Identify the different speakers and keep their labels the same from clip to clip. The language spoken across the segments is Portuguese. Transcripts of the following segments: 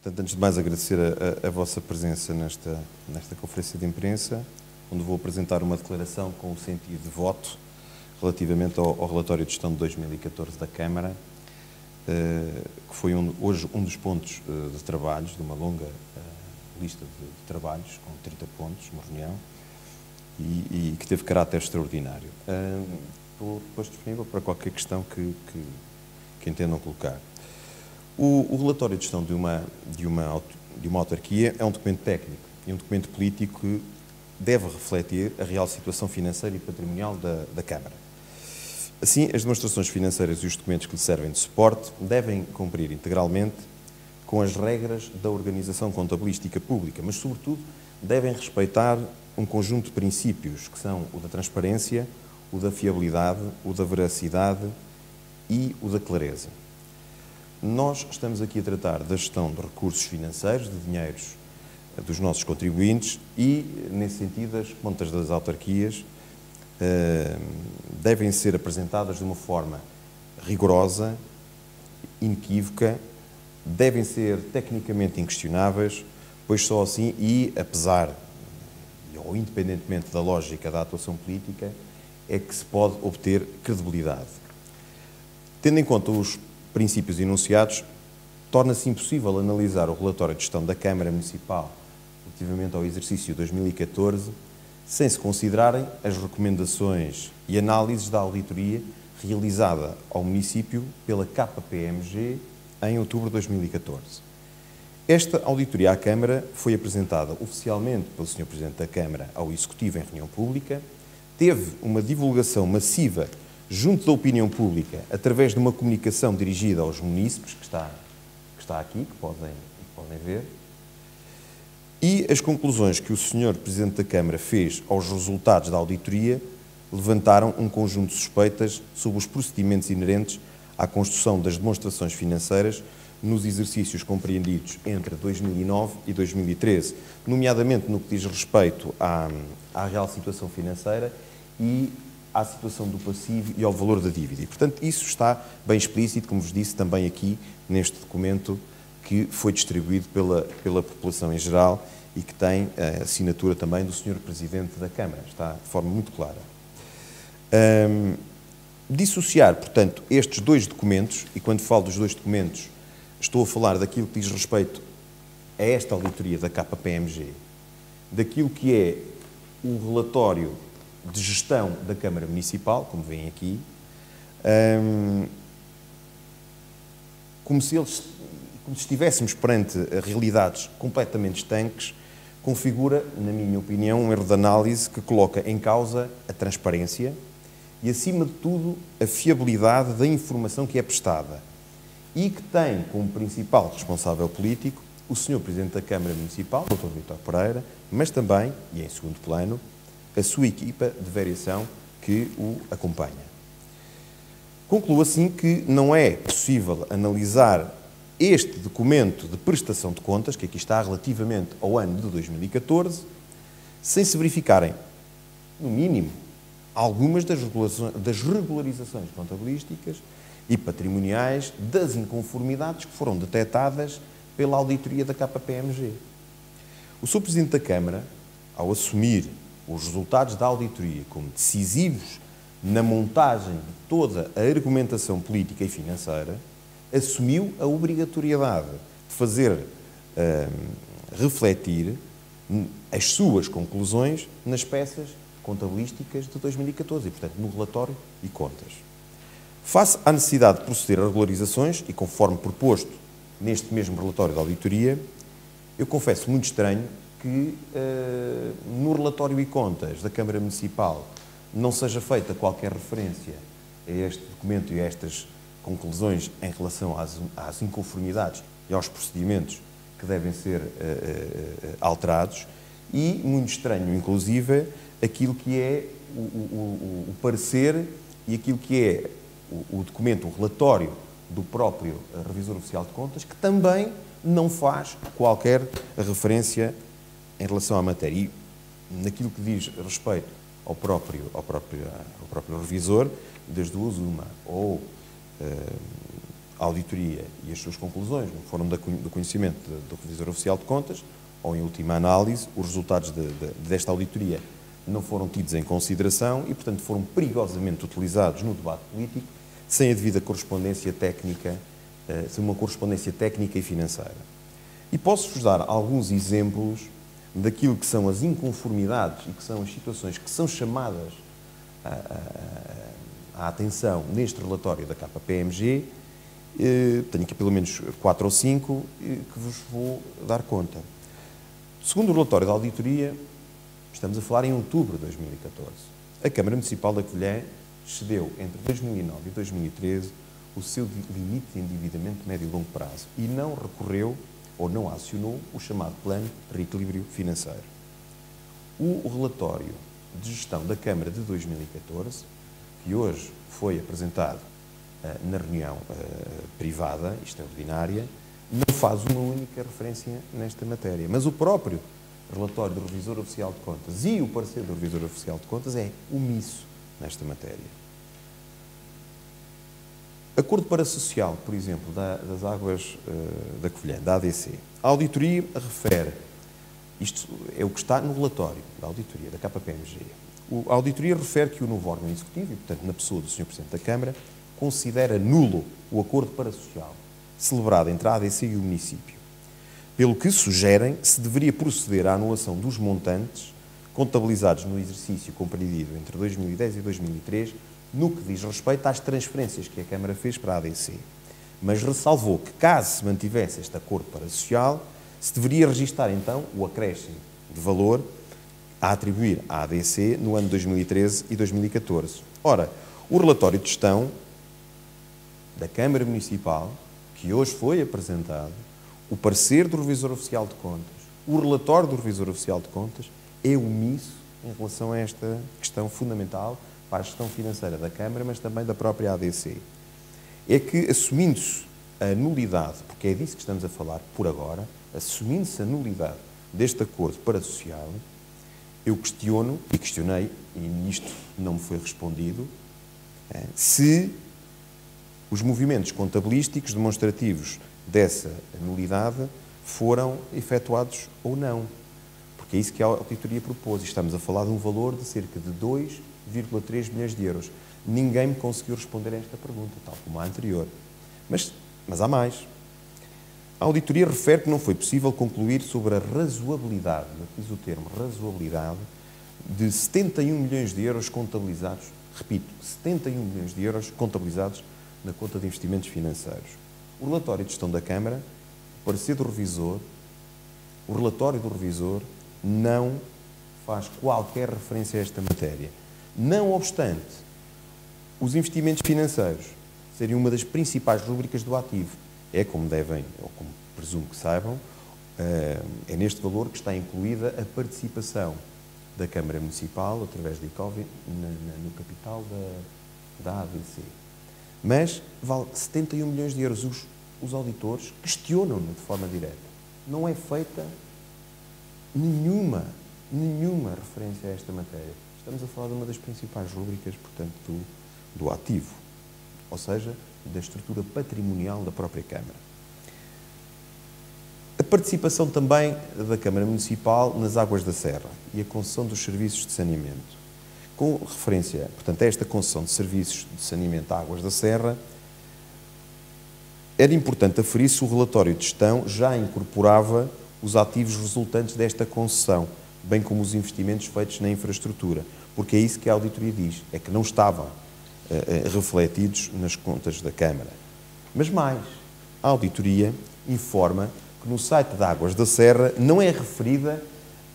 Speaker 1: Portanto, antes de mais, agradecer a vossa presença nesta conferência de imprensa, onde vou apresentar uma declaração com o sentido de voto relativamente ao relatório de gestão de 2014 da Câmara, que foi hoje um dos pontos de trabalhos, de uma longa lista de trabalhos, com 30 pontos, uma reunião, e que teve caráter extraordinário. Estou depois disponível para qualquer questão que entendam colocar. O relatório de gestão de uma autarquia é um documento técnico e um documento político que deve refletir a real situação financeira e patrimonial da Câmara. Assim, as demonstrações financeiras e os documentos que lhe servem de suporte devem cumprir integralmente com as regras da organização contabilística pública, mas, sobretudo, devem respeitar um conjunto de princípios que são o da transparência, o da fiabilidade, o da veracidade e o da clareza. Nós estamos aqui a tratar da gestão de recursos financeiros, de dinheiros dos nossos contribuintes e, nesse sentido, as contas das autarquias devem ser apresentadas de uma forma rigorosa, inequívoca, devem ser tecnicamente inquestionáveis, pois só assim, e apesar ou independentemente da lógica da atuação política, é que se pode obter credibilidade. Tendo em conta os princípios enunciados, torna-se impossível analisar o relatório de gestão da Câmara Municipal relativamente ao exercício 2014 sem se considerarem as recomendações e análises da auditoria realizada ao município pela KPMG em outubro de 2014. Esta auditoria à Câmara foi apresentada oficialmente pelo Sr. Presidente da Câmara ao Executivo em reunião pública, teve uma divulgação massiva junto da opinião pública, através de uma comunicação dirigida aos munícipes, que está aqui, que podem ver, e as conclusões que o Sr. Presidente da Câmara fez aos resultados da auditoria levantaram um conjunto de suspeitas sobre os procedimentos inerentes à construção das demonstrações financeiras nos exercícios compreendidos entre 2009 e 2013, nomeadamente no que diz respeito à real situação financeira e à situação do passivo e ao valor da dívida. E, portanto, isso está bem explícito, como vos disse, também aqui neste documento que foi distribuído pela população em geral e que tem a assinatura também do Sr. Presidente da Câmara. Está de forma muito clara. Dissociar, portanto, estes dois documentos, e quando falo dos dois documentos, estou a falar daquilo que diz respeito a esta auditoria da KPMG, daquilo que é o relatório de gestão da Câmara Municipal, como veem aqui, como se estivéssemos perante realidades completamente estanques, configura, na minha opinião, um erro de análise que coloca em causa a transparência e, acima de tudo, a fiabilidade da informação que é prestada e que tem como principal responsável político o Sr. Presidente da Câmara Municipal, Dr. Vítor Pereira, mas também, e em segundo plano, a sua equipa de variação que o acompanha. Concluo assim que não é possível analisar este documento de prestação de contas, que aqui está relativamente ao ano de 2014, sem se verificarem, no mínimo, algumas das regularizações contabilísticas e patrimoniais das inconformidades que foram detectadas pela auditoria da KPMG. O Sr. Presidente da Câmara, ao assumir os resultados da auditoria como decisivos na montagem de toda a argumentação política e financeira, assumiu a obrigatoriedade de fazer refletir as suas conclusões nas peças contabilísticas de 2014 e, portanto, no relatório e contas. Face à necessidade de proceder a regularizações e conforme proposto neste mesmo relatório de auditoria, eu confesso muito estranho que no relatório e contas da Câmara Municipal não seja feita qualquer referência a este documento e a estas conclusões em relação às inconformidades e aos procedimentos que devem ser alterados e, muito estranho, inclusive, aquilo que é o parecer e aquilo que é o documento, o relatório do próprio Revisor Oficial de Contas, que também não faz qualquer referência em relação à matéria. E naquilo que diz respeito ao próprio revisor, das duas uma, ou a auditoria e as suas conclusões não foram do conhecimento do Revisor Oficial de Contas, ou, em última análise, os resultados desta auditoria não foram tidos em consideração e, portanto, foram perigosamente utilizados no debate político sem a devida correspondência técnica, sem uma correspondência técnica e financeira. E posso-vos dar alguns exemplos daquilo que são as inconformidades e que são as situações que são chamadas à atenção neste relatório da KPMG. Tenho aqui pelo menos 4 ou 5 que vos vou dar conta. Segundo o relatório da auditoria, estamos a falar em outubro de 2014, a Câmara Municipal da Covilhã excedeu entre 2009 e 2013 o seu limite de endividamento médio e longo prazo e não recorreu ou não acionou o chamado Plano de Reequilíbrio Financeiro. O relatório de gestão da Câmara de 2014, que hoje foi apresentado na reunião privada, extraordinária, não faz uma única referência nesta matéria. Mas o próprio relatório do Revisor Oficial de Contas e o parecer do Revisor Oficial de Contas é omisso nesta matéria. Acordo parasocial, por exemplo, das águas da Covilhã, da ADC. A auditoria refere, isto é o que está no relatório da auditoria, da KPMG. A auditoria refere que o novo órgão executivo, e portanto na pessoa do Sr. Presidente da Câmara, considera nulo o acordo parasocial celebrado entre a ADC e o município, pelo que sugerem se deveria proceder à anulação dos montantes contabilizados no exercício compreendido entre 2010 e 2003, no que diz respeito às transferências que a Câmara fez para a ADC. Mas ressalvou que, caso se mantivesse este acordo parasocial, se deveria registar então o acréscimo de valor a atribuir à ADC no ano 2013 e 2014. Ora, o relatório de gestão da Câmara Municipal, que hoje foi apresentado, o parecer do Revisor Oficial de Contas, o relatório do Revisor Oficial de Contas, é omisso em relação a esta questão fundamental para a gestão financeira da Câmara, mas também da própria ADC. É que, assumindo-se a nulidade, porque é disso que estamos a falar por agora, assumindo-se a nulidade deste acordo parasocial, eu questiono, e questionei, e nisto não me foi respondido, se os movimentos contabilísticos demonstrativos dessa nulidade foram efetuados ou não. Porque é isso que a auditoria propôs. E estamos a falar de um valor de cerca de 2,3 milhões de euros. Ninguém me conseguiu responder a esta pergunta, tal como a anterior. Mas há mais. A auditoria refere que não foi possível concluir sobre a razoabilidade, diz o termo razoabilidade, de 71 milhões de euros contabilizados, repito, 71 milhões de euros contabilizados na conta de investimentos financeiros. O relatório de gestão da Câmara, o parecer do revisor, o relatório do revisor não faz qualquer referência a esta matéria. Não obstante, os investimentos financeiros seriam uma das principais rúbricas do ativo. É como devem, ou como presumo que saibam, é neste valor que está incluída a participação da Câmara Municipal, através da ICOV, no capital da ADC. Mas vale 71 milhões de euros. Os auditores questionam-no de forma direta. Não é feita nenhuma referência a esta matéria. Estamos a falar de uma das principais rúbricas, portanto, do ativo, ou seja, da estrutura patrimonial da própria Câmara. A participação também da Câmara Municipal nas águas da Serra e a concessão dos serviços de saneamento. Com referência, portanto, a esta concessão de serviços de saneamento a águas da Serra, era importante aferir se o relatório de gestão já incorporava os ativos resultantes desta concessão, bem como os investimentos feitos na infraestrutura, porque é isso que a auditoria diz, é que não estavam refletidos nas contas da Câmara. Mas mais, a auditoria informa que no site de Águas da Serra não é referida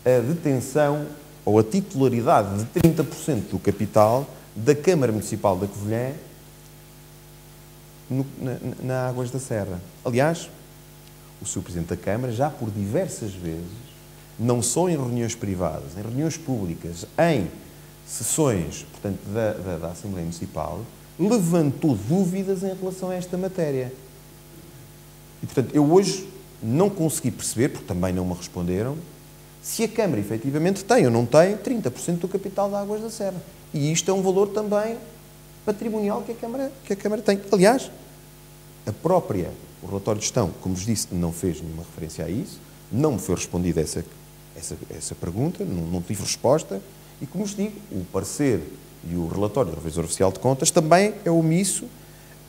Speaker 1: a detenção ou a titularidade de 30% do capital da Câmara Municipal da Covilhã na Águas da Serra. Aliás, o Sr. Presidente da Câmara já por diversas vezes, não só em reuniões privadas, em reuniões públicas, em sessões, portanto, da Assembleia Municipal, levantou dúvidas em relação a esta matéria. E, portanto, eu hoje não consegui perceber, porque também não me responderam, se a Câmara efetivamente tem ou não tem 30% do capital da Águas da Serra. E isto é um valor também patrimonial que a Câmara tem. Aliás, o relatório de gestão, como vos disse, não fez nenhuma referência a isso, não me foi respondida essa pergunta, não tive resposta, e como vos digo, o parecer e o relatório do Revisor Oficial de Contas também é omisso,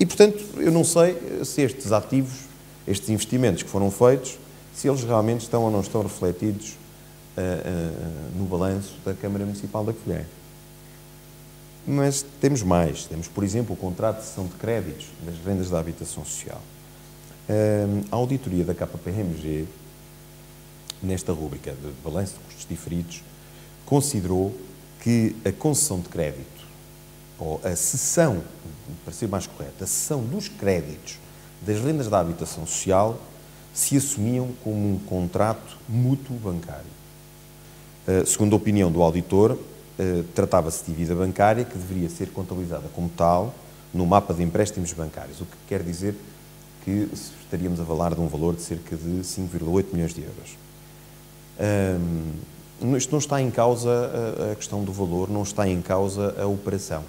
Speaker 1: e portanto eu não sei se estes ativos, estes investimentos que foram feitos, se eles realmente estão ou não estão refletidos no balanço da Câmara Municipal da Covilhã. Mas temos mais. Temos, por exemplo, o contrato de cessão de créditos das rendas da habitação social. A auditoria da KPMG, nesta rúbrica de balanço de custos diferidos, considerou que a concessão de crédito, ou a cessão, para ser mais correto, a cessão dos créditos das rendas da habitação social se assumiam como um contrato mútuo bancário. Segundo a opinião do auditor, tratava-se de dívida bancária que deveria ser contabilizada como tal no mapa de empréstimos bancários, o que quer dizer que estaríamos a falar de um valor de cerca de 5,8 milhões de euros. Isto não está em causa a questão do valor, não está em causa a operação.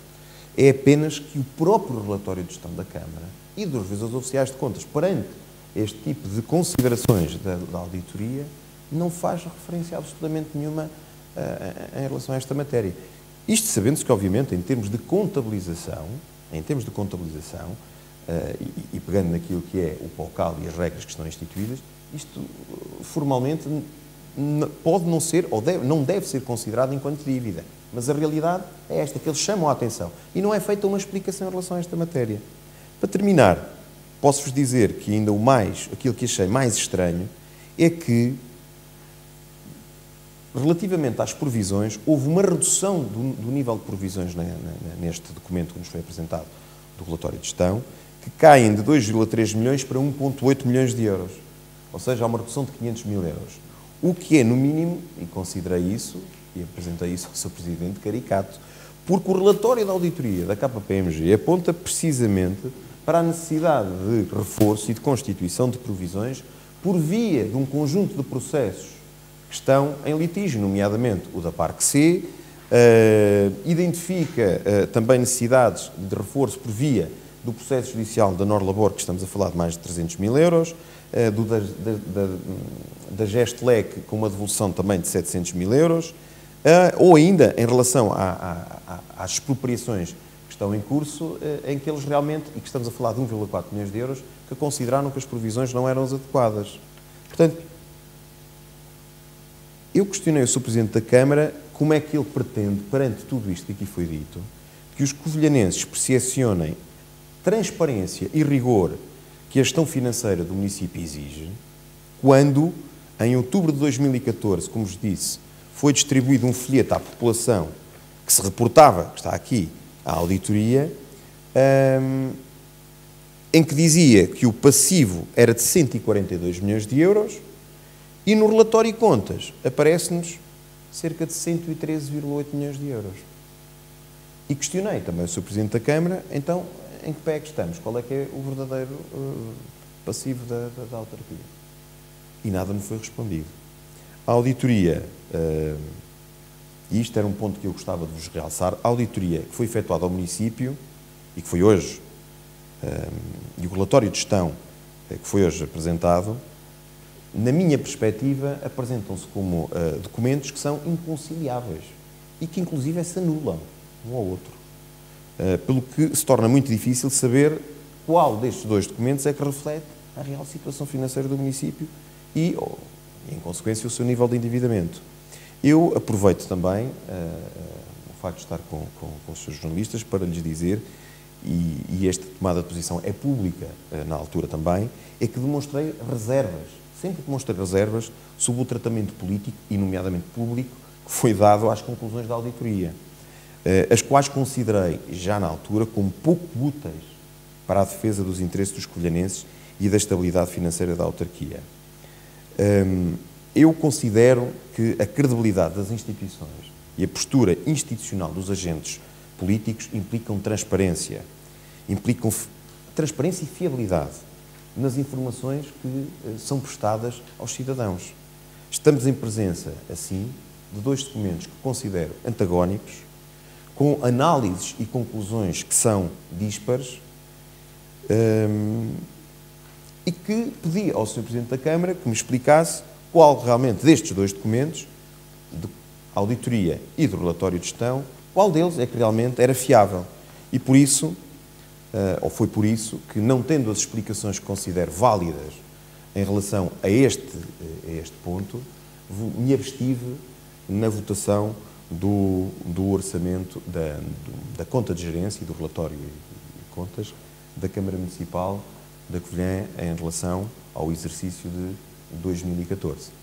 Speaker 1: É apenas que o próprio relatório de gestão da Câmara e dos revisores oficiais de contas, perante este tipo de considerações da auditoria, não faz referência absolutamente nenhuma em relação a esta matéria. Isto sabendo-se que, obviamente, em termos de contabilização, e pegando naquilo que é o POCAL e as regras que estão instituídas, isto formalmente pode não ser, ou não deve ser considerado enquanto dívida. Mas a realidade é esta, que eles chamam a atenção. E não é feita uma explicação em relação a esta matéria. Para terminar, posso-vos dizer que ainda aquilo que achei mais estranho é que, relativamente às provisões, houve uma redução do nível de provisões neste documento que nos foi apresentado do relatório de gestão, que caem de 2,3 milhões para 1,8 milhões de euros. Ou seja, há uma redução de 500 mil euros. O que é, no mínimo, e considerei isso, e apresentei isso ao Sr. Presidente, caricato, porque o relatório da auditoria da KPMG aponta precisamente para a necessidade de reforço e de constituição de provisões por via de um conjunto de processos que estão em litígio, nomeadamente o da Parque C, identifica também necessidades de reforço por via do processo judicial da Norlabor, que estamos a falar de mais de 300 mil euros, da Gestlec, com uma devolução também de 700 mil euros, ou ainda em relação às expropriações que estão em curso, em que eles realmente, e que estamos a falar de 1,4 milhões de euros, que consideraram que as provisões não eram as adequadas. Portanto, eu questionei o Sr. Presidente da Câmara como é que ele pretende, perante tudo isto que aqui foi dito, que os covilhanenses percepcionem transparência e rigor que a gestão financeira do município exige, quando, em outubro de 2014, como vos disse, foi distribuído um folheto à população que se reportava, que está aqui, à auditoria, em que dizia que o passivo era de 142 milhões de euros e no relatório de contas aparece-nos cerca de 113,8 milhões de euros. E questionei também o Sr. Presidente da Câmara, então, em que pé é que estamos? Qual é que é o verdadeiro passivo da autarquia? E nada me foi respondido. A auditoria, e isto era um ponto que eu gostava de vos realçar, a auditoria que foi efetuada ao município, e que foi hoje, e o relatório de gestão que foi hoje apresentado, na minha perspectiva, apresentam-se como documentos que são inconciliáveis e que, inclusive, se anulam um ao outro. Pelo que se torna muito difícil saber qual destes dois documentos é que reflete a real situação financeira do município e, em consequência, o seu nível de endividamento. Eu aproveito também o facto de estar com os seus jornalistas para lhes dizer, e esta tomada de posição é pública na altura também, é que demonstrei reservas, sempre demonstrei reservas sobre o tratamento político e, nomeadamente público, que foi dado às conclusões da auditoria, as quais considerei, já na altura, como pouco úteis para a defesa dos interesses dos covilhanenses e da estabilidade financeira da autarquia. Eu considero que a credibilidade das instituições e a postura institucional dos agentes políticos implicam transparência e fiabilidade nas informações que são prestadas aos cidadãos. Estamos em presença, assim, de dois documentos que considero antagónicos, com análises e conclusões que são díspares, e que pedi ao Sr. Presidente da Câmara que me explicasse qual realmente destes dois documentos, de auditoria e do relatório de gestão, qual deles é que realmente era fiável. E por isso, ou foi por isso, que não tendo as explicações que considero válidas em relação a este ponto, me abstive na votação do orçamento, da conta de gerência e do relatório de contas da Câmara Municipal da Covilhã em relação ao exercício de 2014.